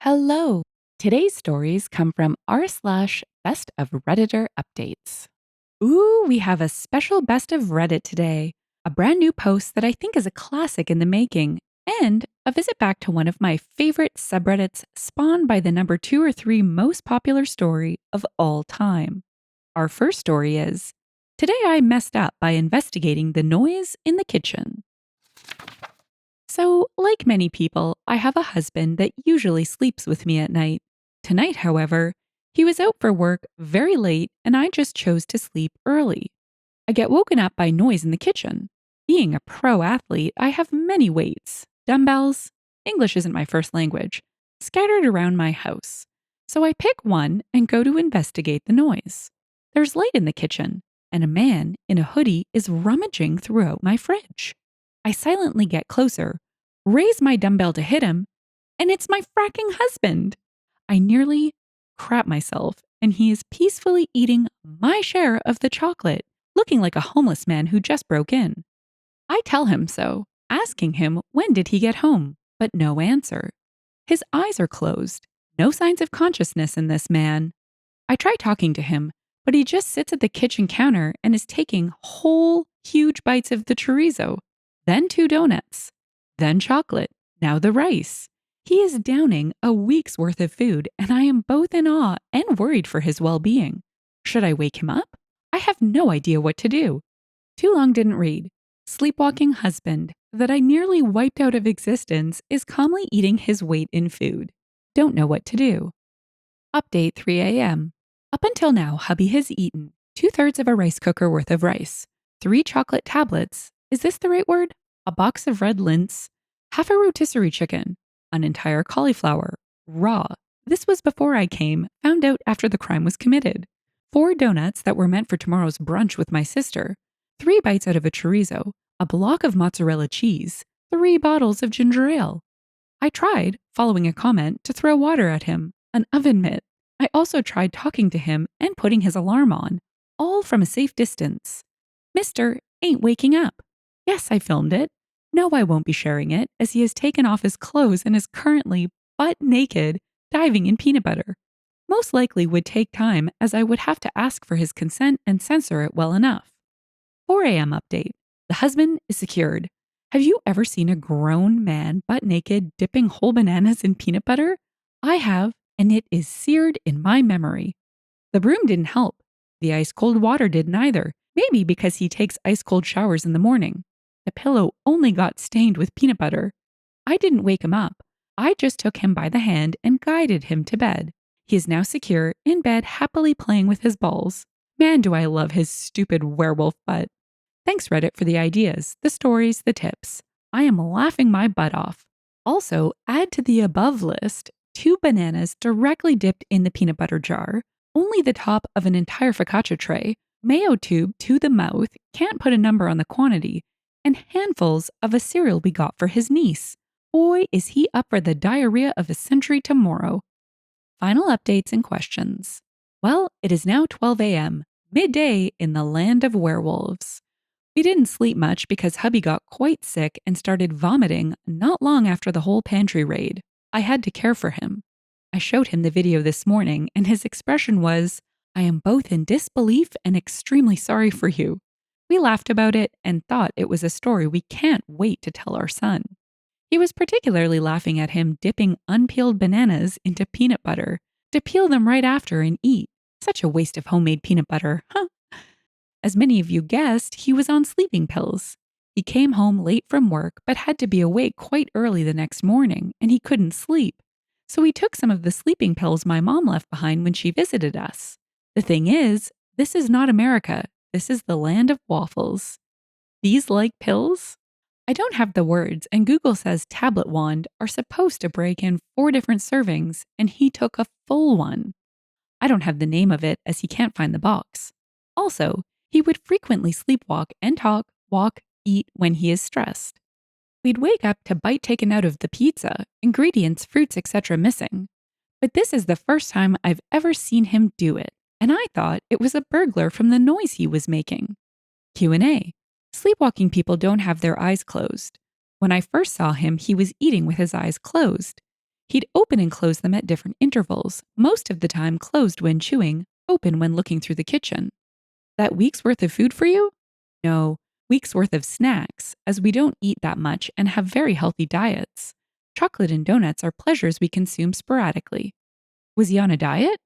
Hello. Today's stories come from r/best of Redditor updates. Ooh, we have a special best of Reddit today, a brand new post that I think is a classic in the making, and a visit back to one of my favorite subreddits spawned by the number 2 or 3 most popular story of all time. Our first story is Today I messed up by investigating the noise in the kitchen. So, like many people, I have a husband that usually sleeps with me at night. Tonight, however, he was out for work very late and I just chose to sleep early. I get woken up by noise in the kitchen. Being a pro athlete, I have many weights, dumbbells, English isn't my first language, scattered around my house. So I pick one and go to investigate the noise. There's light in the kitchen, and a man in a hoodie is rummaging throughout my fridge. I silently get closer, raise my dumbbell to hit him, and it's my fracking husband. I nearly crap myself, and he is peacefully eating my share of the chocolate, looking like a homeless man who just broke in. I tell him so, asking him when did he get home, but no answer. His eyes are closed, no signs of consciousness in this man. I try talking to him, but he just sits at the kitchen counter and is taking whole, huge bites of the chorizo, then 2 donuts, then chocolate, now the rice. He is downing a week's worth of food, and I am both in awe and worried for his well being. Should I wake him up? I have no idea what to do. Too long didn't read. Sleepwalking husband that I nearly wiped out of existence is calmly eating his weight in food. Don't know what to do. Update 3 a.m. Up until now, hubby has eaten 2/3 of a rice cooker worth of rice, 3 chocolate tablets. Is this the right word? A box of red lints, half a rotisserie chicken, an entire cauliflower, raw. This was before I came, found out after the crime was committed. 4 donuts that were meant for tomorrow's brunch with my sister, 3 bites out of a chorizo, a block of mozzarella cheese, 3 bottles of ginger ale. I tried, following a comment, to throw water at him, an oven mitt. I also tried talking to him and putting his alarm on, all from a safe distance. Mister ain't waking up. Yes, I filmed it. No, I won't be sharing it, as he has taken off his clothes and is currently butt naked, diving in peanut butter. Most likely would take time, as I would have to ask for his consent and censor it well enough. 4 a.m. update. The husband is secured. Have you ever seen a grown man butt naked dipping whole bananas in peanut butter? I have, and it is seared in my memory. The broom didn't help. The ice cold water didn't either, maybe because he takes ice cold showers in the morning. The pillow only got stained with peanut butter. I didn't wake him up. I just took him by the hand and guided him to bed. He is now secure, in bed, happily playing with his balls. Man, do I love his stupid werewolf butt. Thanks, Reddit, for the ideas, the stories, the tips. I am laughing my butt off. Also, add to the above list 2 bananas directly dipped in the peanut butter jar, only the top of an entire focaccia tray, mayo tube to the mouth, can't put a number on the quantity, and handfuls of a cereal we got for his niece. Boy, is he up for the diarrhea of a century tomorrow. Final updates and questions. Well, it is now 12 a.m., midday in the land of werewolves. We didn't sleep much because hubby got quite sick and started vomiting not long after the whole pantry raid. I had to care for him. I showed him the video this morning, and his expression was, I am both in disbelief and extremely sorry for you. We laughed about it and thought it was a story we can't wait to tell our son. He was particularly laughing at him dipping unpeeled bananas into peanut butter to peel them right after and eat. Such a waste of homemade peanut butter, huh? As many of you guessed, he was on sleeping pills. He came home late from work but had to be awake quite early the next morning, and he couldn't sleep. So he took some of the sleeping pills my mom left behind when she visited us. The thing is, this is not America. This is the land of waffles. These like pills? I don't have the words, and Google says tablet wand are supposed to break in 4 different servings, and he took a full one. I don't have the name of it as he can't find the box. Also, he would frequently sleepwalk and talk, walk, eat when he is stressed. We'd wake up to bite taken out of the pizza, ingredients, fruits, etc. missing. But this is the first time I've ever seen him do it, and I thought it was a burglar from the noise he was making. Q&A. Sleepwalking people don't have their eyes closed. When I first saw him, he was eating with his eyes closed. He'd open and close them at different intervals, most of the time closed when chewing, open when looking through the kitchen. That week's worth of food for you? No, week's worth of snacks, as we don't eat that much and have very healthy diets. Chocolate and donuts are pleasures we consume sporadically. Was he on a diet?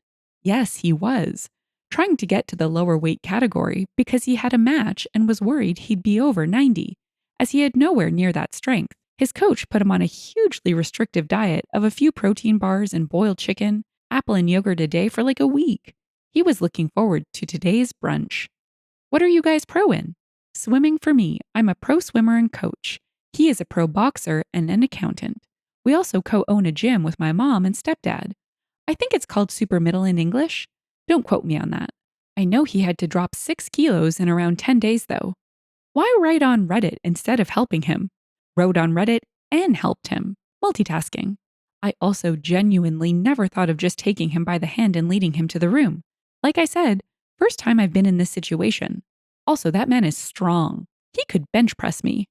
Yes, he was. Trying to get to the lower weight category because he had a match and was worried he'd be over 90, as he had nowhere near that strength. His coach put him on a hugely restrictive diet of a few protein bars and boiled chicken, apple and yogurt a day for like a week. He was looking forward to today's brunch. What are you guys pro in? Swimming for me. I'm a pro swimmer and coach. He is a pro boxer and an accountant. We also co-own a gym with my mom and stepdad. I think it's called super middle in English. Don't quote me on that. I know he had to drop 6 kilos in around 10 days though. Why write on Reddit instead of helping him? Wrote on Reddit and helped him. Multitasking. I also genuinely never thought of just taking him by the hand and leading him to the room. Like I said, first time I've been in this situation. Also, that man is strong. He could bench press me.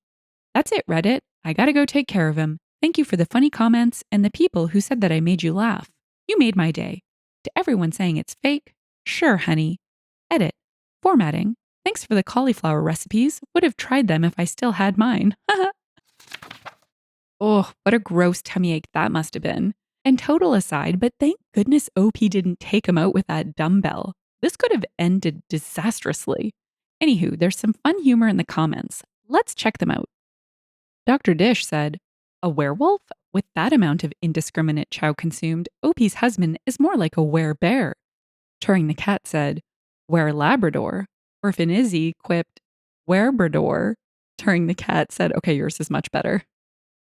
That's it, Reddit. I gotta go take care of him. Thank you for the funny comments and the people who said that I made you laugh. You made my day. To everyone saying it's fake, sure, honey. Edit. Formatting. Thanks for the cauliflower recipes. Would have tried them if I still had mine. Oh, what a gross tummy ache that must have been. And total aside, but thank goodness OP didn't take him out with that dumbbell. This could have ended disastrously. Anywho, there's some fun humor in the comments. Let's check them out. Dr. Dish said, a werewolf? With that amount of indiscriminate chow consumed, OP's husband is more like a were-bear. Turing the cat said, were-labrador. Orphan Izzy quipped, were-brador. Turing the cat said, okay, yours is much better.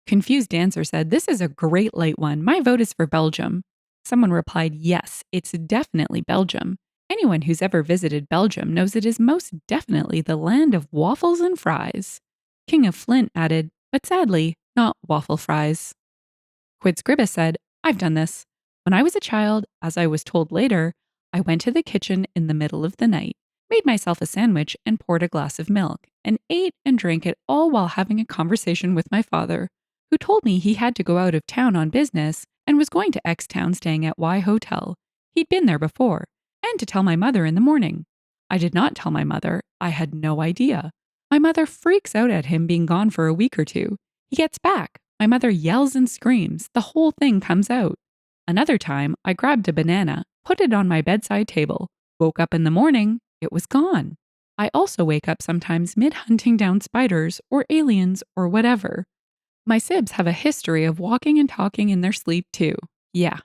Confused Dancer said, this is a great light one. My vote is for Belgium. Someone replied, yes, it's definitely Belgium. Anyone who's ever visited Belgium knows it is most definitely the land of waffles and fries. King of Flint added, but sadly, not waffle fries. Quidscribus said, I've done this. When I was a child, as I was told later, I went to the kitchen in the middle of the night, made myself a sandwich and poured a glass of milk, and ate and drank it all while having a conversation with my father, who told me he had to go out of town on business and was going to X town staying at Y Hotel. He'd been there before, and to tell my mother in the morning. I did not tell my mother. I had no idea. My mother freaks out at him being gone for a week or two. He gets back. My mother yells and screams. The whole thing comes out. Another time, I grabbed a banana, put it on my bedside table, woke up in the morning, it was gone. I also wake up sometimes mid-hunting down spiders or aliens or whatever. My sibs have a history of walking and talking in their sleep too. Yeah.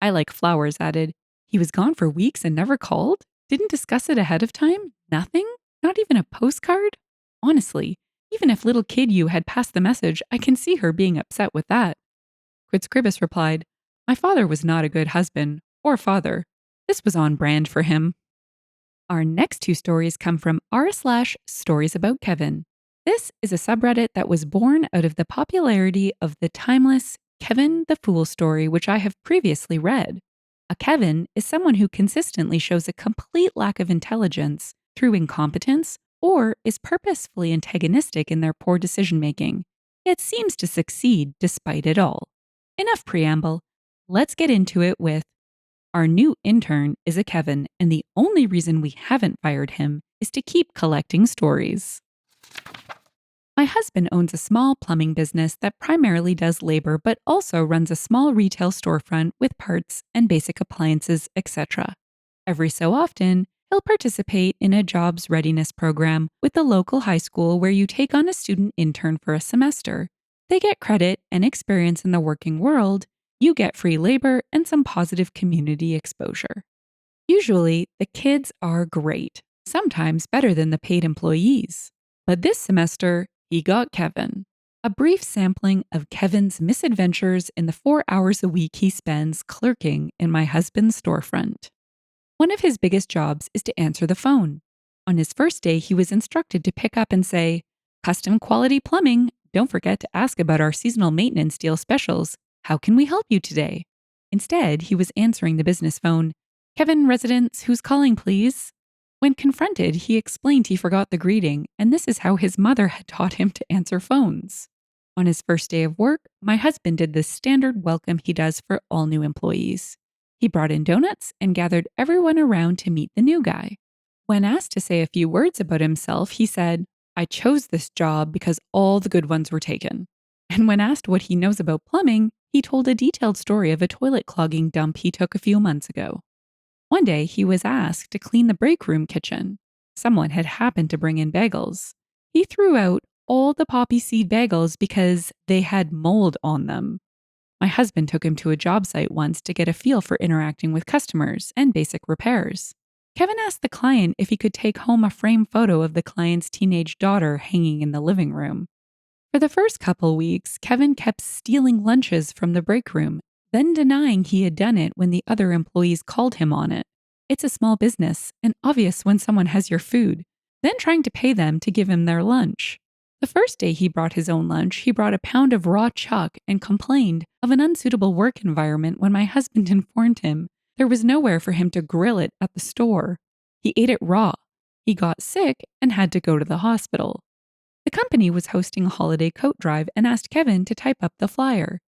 I like Flowers added, he was gone for weeks and never called? Didn't discuss it ahead of time? Nothing? Not even a postcard? Honestly, even if little kid you had passed the message, I can see her being upset with that. Quidscribus replied, my father was not a good husband or father. This was on brand for him. Our next 2 stories come from r/StoriesAboutKevin. This is a subreddit that was born out of the popularity of the timeless Kevin the Fool story, which I have previously read. A Kevin is someone who consistently shows a complete lack of intelligence through incompetence or is purposefully antagonistic in their poor decision-making, yet seems to succeed despite it all. Enough preamble. Let's get into it with our new intern is a Kevin, and the only reason we haven't fired him is to keep collecting stories. My husband owns a small plumbing business that primarily does labor but also runs a small retail storefront with parts and basic appliances, etc. Every so often, he'll participate in a jobs readiness program with the local high school where you take on a student intern for a semester. They get credit and experience in the working world, you get free labor and some positive community exposure. Usually, the kids are great, sometimes better than the paid employees. But this semester, he got Kevin. A brief sampling of Kevin's misadventures in the 4 hours a week he spends clerking in my husband's storefront. One of his biggest jobs is to answer the phone. On his first day, he was instructed to pick up and say, "Custom quality plumbing. Don't forget to ask about our seasonal maintenance deal specials. How can we help you today?" Instead, he was answering the business phone. "Kevin, residents, who's calling, please?" When confronted, he explained he forgot the greeting, and this is how his mother had taught him to answer phones. On his first day of work, my husband did the standard welcome he does for all new employees. He brought in donuts and gathered everyone around to meet the new guy. When asked to say a few words about himself, he said, "I chose this job because all the good ones were taken." And when asked what he knows about plumbing, he told a detailed story of a toilet clogging dump he took a few months ago. One day, he was asked to clean the break room kitchen. Someone had happened to bring in bagels. He threw out all the poppy seed bagels because they had mold on them. My husband took him to a job site once to get a feel for interacting with customers and basic repairs. Kevin asked the client if he could take home a framed photo of the client's teenage daughter hanging in the living room. For the first couple weeks, Kevin kept stealing lunches from the break room, then denying he had done it when the other employees called him on it. It's a small business and obvious when someone has your food, then trying to pay them to give him their lunch. The first day he brought his own lunch, he brought a pound of raw chuck and complained of an unsuitable work environment when my husband informed him there was nowhere for him to grill it at the store. He ate it raw. He got sick and had to go to the hospital. The company was hosting a holiday coat drive and asked Kevin to type up the flyer.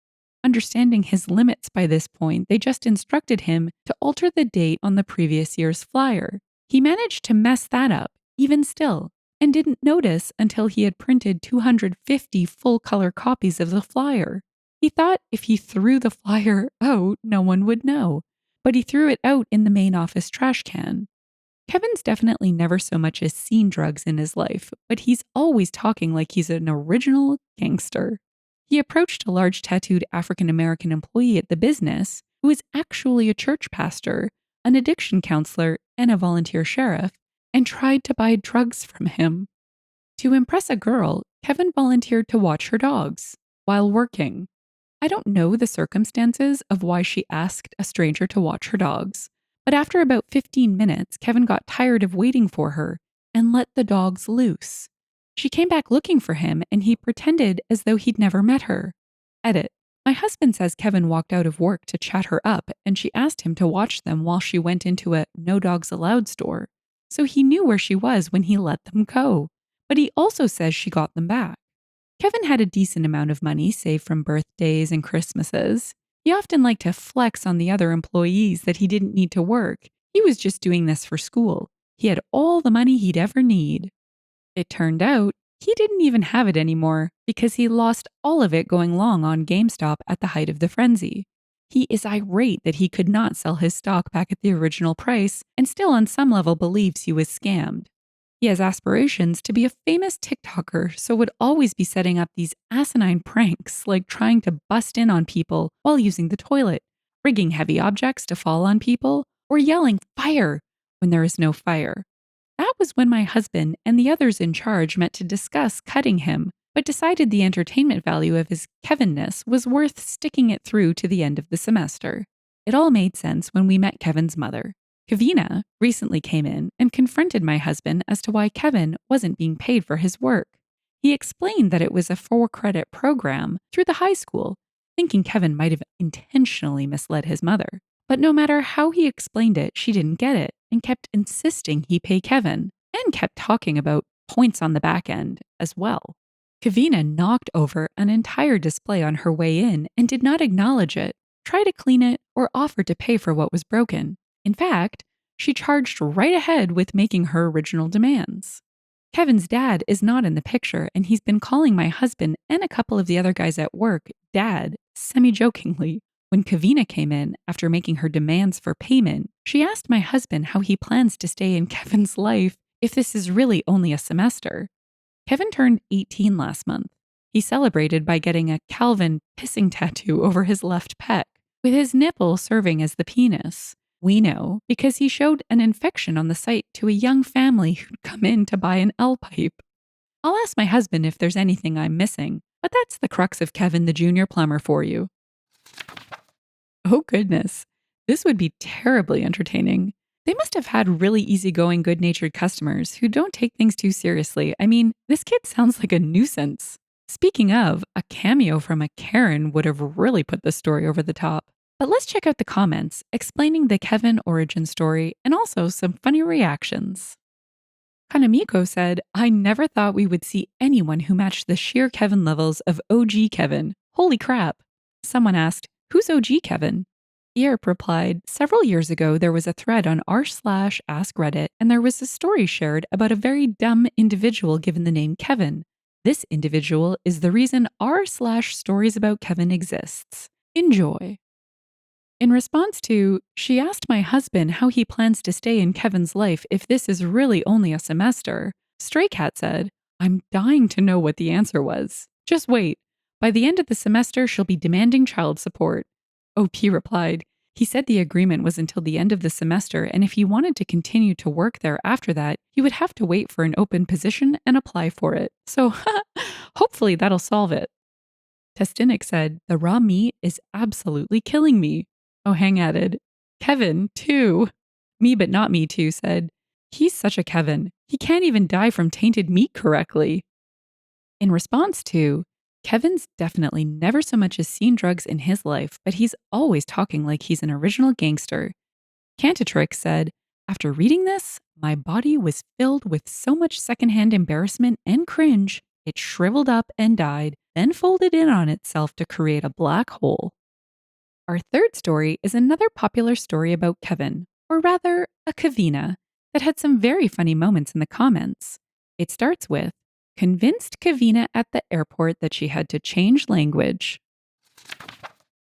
Understanding his limits by this point, they just instructed him to alter the date on the previous year's flyer. He managed to mess that up, even still, and didn't notice until he had printed 250 full-color copies of the flyer. He thought if he threw the flyer out, no one would know, but he threw it out in the main office trash can. Kevin's definitely never so much as seen drugs in his life, but he's always talking like he's an original gangster. He approached a large tattooed African American employee at the business, who is actually a church pastor, an addiction counselor, and a volunteer sheriff, and tried to buy drugs from him. To impress a girl, Kevin volunteered to watch her dogs while working. I don't know the circumstances of why she asked a stranger to watch her dogs, but after about 15 minutes, Kevin got tired of waiting for her and let the dogs loose. She came back looking for him, and he pretended as though he'd never met her. Edit. My husband says Kevin walked out of work to chat her up, and she asked him to watch them while she went into a no dogs allowed store. So he knew where she was when he let them go. But he also says she got them back. Kevin had a decent amount of money saved from birthdays and Christmases. He often liked to flex on the other employees that he didn't need to work. He was just doing this for school. He had all the money he'd ever need. It turned out he didn't even have it anymore because he lost all of it going long on GameStop at the height of the frenzy. He is irate that he could not sell his stock back at the original price and still on some level believes he was scammed. He has aspirations to be a famous TikToker, so would always be setting up these asinine pranks like trying to bust in on people while using the toilet, rigging heavy objects to fall on people, or yelling "fire" when there is no fire. That was when my husband and the others in charge met to discuss cutting him, but decided the entertainment value of his Kevinness was worth sticking it through to the end of the semester. It all made sense when we met Kevin's mother. Kevina recently came in and confronted my husband as to why Kevin wasn't being paid for his work. He explained that it was a 4-credit program through the high school, thinking Kevin might have intentionally misled his mother. But no matter how he explained it, she didn't get it and kept insisting he pay Kevin and kept talking about points on the back end as well. Kevina knocked over an entire display on her way in and did not acknowledge it, try to clean it, or offer to pay for what was broken. In fact, she charged right ahead with making her original demands. Kevin's dad is not in the picture, and he's been calling my husband and a couple of the other guys at work Dad, semi-jokingly. When Kevina came in after making her demands for payment, she asked my husband how he plans to stay in Kevin's life if this is really only a semester. Kevin turned 18 last month. He celebrated by getting a Calvin pissing tattoo over his left pec, with his nipple serving as the penis. We know because he showed an infection on the site to a young family who'd come in to buy an L-pipe. I'll ask my husband if there's anything I'm missing, but that's the crux of Kevin the Junior Plumber for you. Oh goodness, this would be terribly entertaining. They must have had really easygoing, good-natured customers who don't take things too seriously. I mean, this kid sounds like a nuisance. Speaking of, a cameo from a Karen would have really put this story over the top. But let's check out the comments explaining the Kevin origin story and also some funny reactions. Kanamiko said, I never thought we would see anyone who matched the sheer Kevin levels of OG Kevin. Holy crap. Someone asked, who's OG Kevin? Earp replied, several years ago there was a thread on r/ask Reddit and there was a story shared about a very dumb individual given the name Kevin. This individual is the reason r/StoriesAboutKevin exists. Enjoy. In response to, she asked my husband how he plans to stay in Kevin's life if this is really only a semester, Stray Cat said, I'm dying to know what the answer was. Just wait. By the end of the semester, she'll be demanding child support. OP replied, he said the agreement was until the end of the semester, and if he wanted to continue to work there after that, he would have to wait for an open position and apply for it. So, hopefully that'll solve it. Testinic said, the raw meat is absolutely killing me. Ohang added, Kevin, too. Me but not me too said, he's such a Kevin. He can't even die from tainted meat correctly. In response to, Kevin's definitely never so much as seen drugs in his life, but he's always talking like he's an original gangster. Cantatrix said, after reading this, my body was filled with so much secondhand embarrassment and cringe, it shriveled up and died, then folded in on itself to create a black hole. Our third story is another popular story about Kevin, or rather, a Kevina, that had some very funny moments in the comments. It starts with, convinced Kevina at the airport that she had to change language.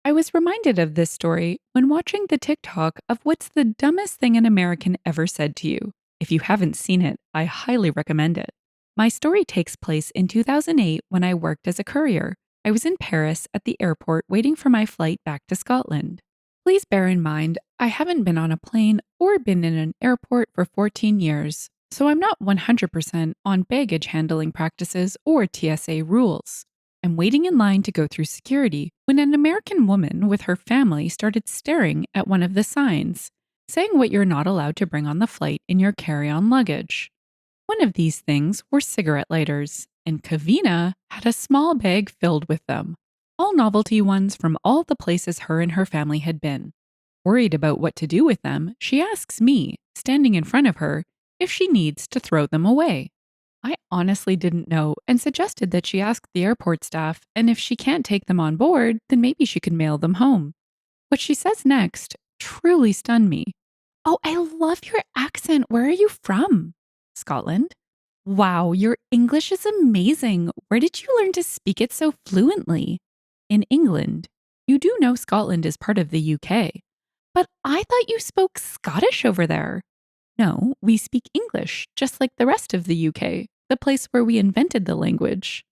I was reminded of this story when watching the TikTok of what's the dumbest thing an American ever said to you. If you haven't seen it, I highly recommend it. My story takes place in 2008 when I worked as a courier. I was in Paris at the airport waiting for my flight back to Scotland. Please bear in mind, I haven't been on a plane or been in an airport for 14 years, so I'm not 100% on baggage handling practices or TSA rules. I'm waiting in line to go through security when an American woman with her family started staring at one of the signs, saying what you're not allowed to bring on the flight in your carry-on luggage. One of these things were cigarette lighters, and Kevina had a small bag filled with them, all novelty ones from all the places her and her family had been. Worried about what to do with them, she asks me, standing in front of her, if she needs to throw them away. I honestly didn't know and suggested that she ask the airport staff, and if she can't take them on board, then maybe she could mail them home. What she says next truly stunned me. Oh, I love your accent. Where are you from? Scotland. Wow, your English is amazing. Where did you learn to speak it so fluently? In England. You do know Scotland is part of the UK. But I thought you spoke Scottish over there. No, we speak English, just like the rest of the UK, the place where we invented the language.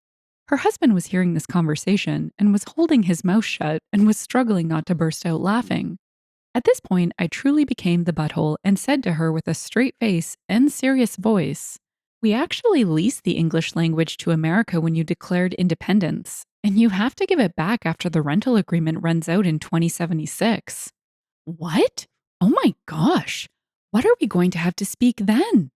Her husband was hearing this conversation and was holding his mouth shut and was struggling not to burst out laughing. At this point, I truly became the butthole and said to her with a straight face and serious voice, we actually leased the English language to America when you declared independence, and you have to give it back after the rental agreement runs out in 2076. What? Oh my gosh! What are we going to have to speak then?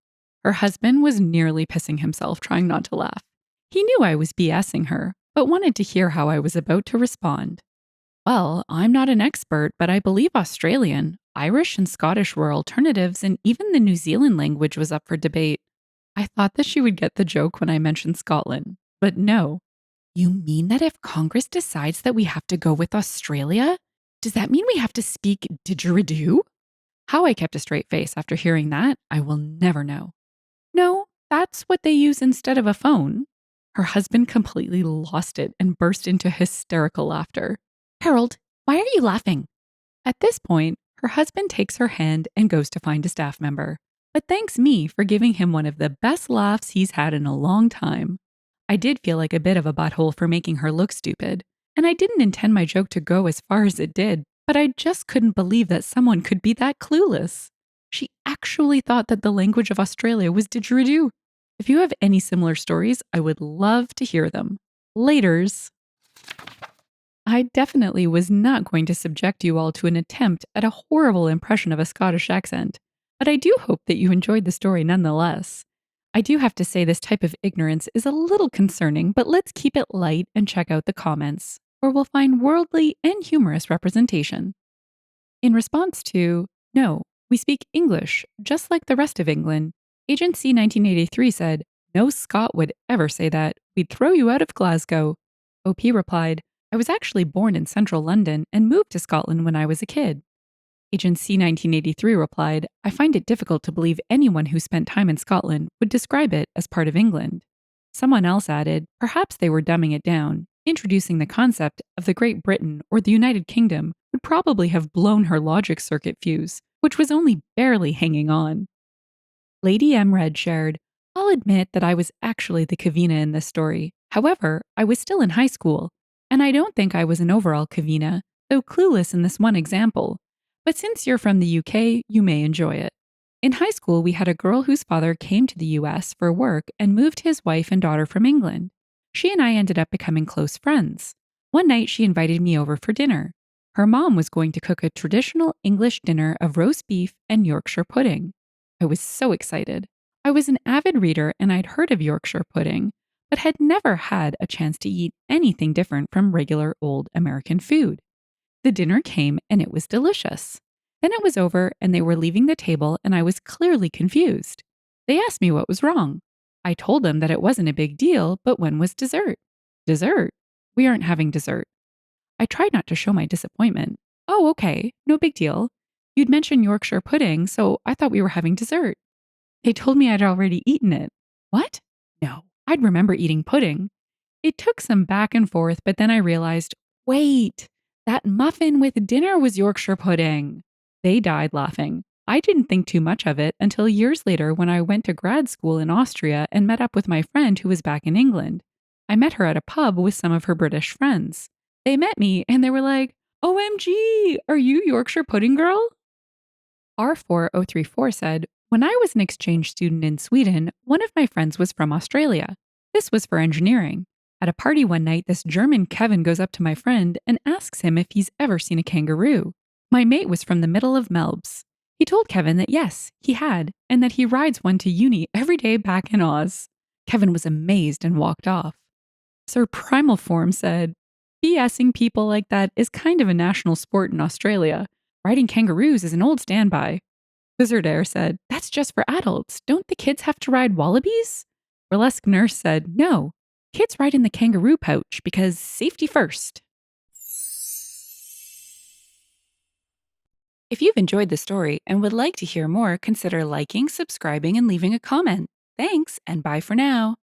Her husband was nearly pissing himself trying not to laugh. He knew I was BSing her, but wanted to hear how I was about to respond. Well, I'm not an expert, but I believe Australian, Irish, and Scottish were alternatives, and even the New Zealand language was up for debate. I thought that she would get the joke when I mentioned Scotland, but no. You mean that if Congress decides that we have to go with Australia, does that mean we have to speak didgeridoo? How I kept a straight face after hearing that, I will never know. No, that's what they use instead of a phone. Her husband completely lost it and burst into hysterical laughter. Harold, why are you laughing? At this point, her husband takes her hand and goes to find a staff member, but thanks me for giving him one of the best laughs he's had in a long time. I did feel like a bit of a butthole for making her look stupid, and I didn't intend my joke to go as far as it did, but I just couldn't believe that someone could be that clueless. She actually thought that the language of Australia was didgeridoo. If you have any similar stories, I would love to hear them. Laters. I definitely was not going to subject you all to an attempt at a horrible impression of a Scottish accent, but I do hope that you enjoyed the story nonetheless. I do have to say this type of ignorance is a little concerning, but let's keep it light and check out the comments, where we'll find worldly and humorous representation. In response to, no, we speak English, just like the rest of England, Agency 1983 said, "No Scot would ever say that. We'd throw you out of Glasgow." OP replied, "I was actually born in central London and moved to Scotland when I was a kid." Agency 1983 replied, "I find it difficult to believe anyone who spent time in Scotland would describe it as part of England." Someone else added, "Perhaps they were dumbing it down. Introducing the concept of the Great Britain or the United Kingdom would probably have blown her logic circuit fuse, which was only barely hanging on." Lady M. Red shared, "I'll admit that I was actually the Kevina in this story. However, I was still in high school, and I don't think I was an overall Kevina, though clueless in this one example. But since you're from the UK, you may enjoy it. In high school, we had a girl whose father came to the US for work and moved his wife and daughter from England. She and I ended up becoming close friends. One night, she invited me over for dinner. Her mom was going to cook a traditional English dinner of roast beef and Yorkshire pudding. I was so excited. I was an avid reader and I'd heard of Yorkshire pudding, but had never had a chance to eat anything different from regular old American food. The dinner came and it was delicious. Then it was over and they were leaving the table and I was clearly confused. They asked me what was wrong. I told them that it wasn't a big deal, but when was dessert? Dessert? We aren't having dessert. I tried not to show my disappointment. Oh, okay, no big deal. You'd mentioned Yorkshire pudding, so I thought we were having dessert. They told me I'd already eaten it. What? No, I'd remember eating pudding. It took some back and forth, but then I realized, wait, that muffin with dinner was Yorkshire pudding. They died laughing. I didn't think too much of it until years later when I went to grad school in Austria and met up with my friend who was back in England. I met her at a pub with some of her British friends. They met me and they were like, "OMG, are you Yorkshire pudding girl?" R4034 said, "When I was an exchange student in Sweden, one of my friends was from Australia. This was for engineering. At a party one night, this German Kevin goes up to my friend and asks him if he's ever seen a kangaroo. My mate was from the middle of Melbs. He told Kevin that yes, he had, and that he rides one to uni every day back in Oz. Kevin was amazed and walked off. Sir Primal Form said, BSing people like that is kind of a national sport in Australia. Riding kangaroos is an old standby. Wizard Air said, that's just for adults. Don't the kids have to ride wallabies? Burlesque Nurse said, no. Kids ride in the kangaroo pouch because safety first. If you've enjoyed the story and would like to hear more, consider liking, subscribing, and leaving a comment. Thanks, and bye for now.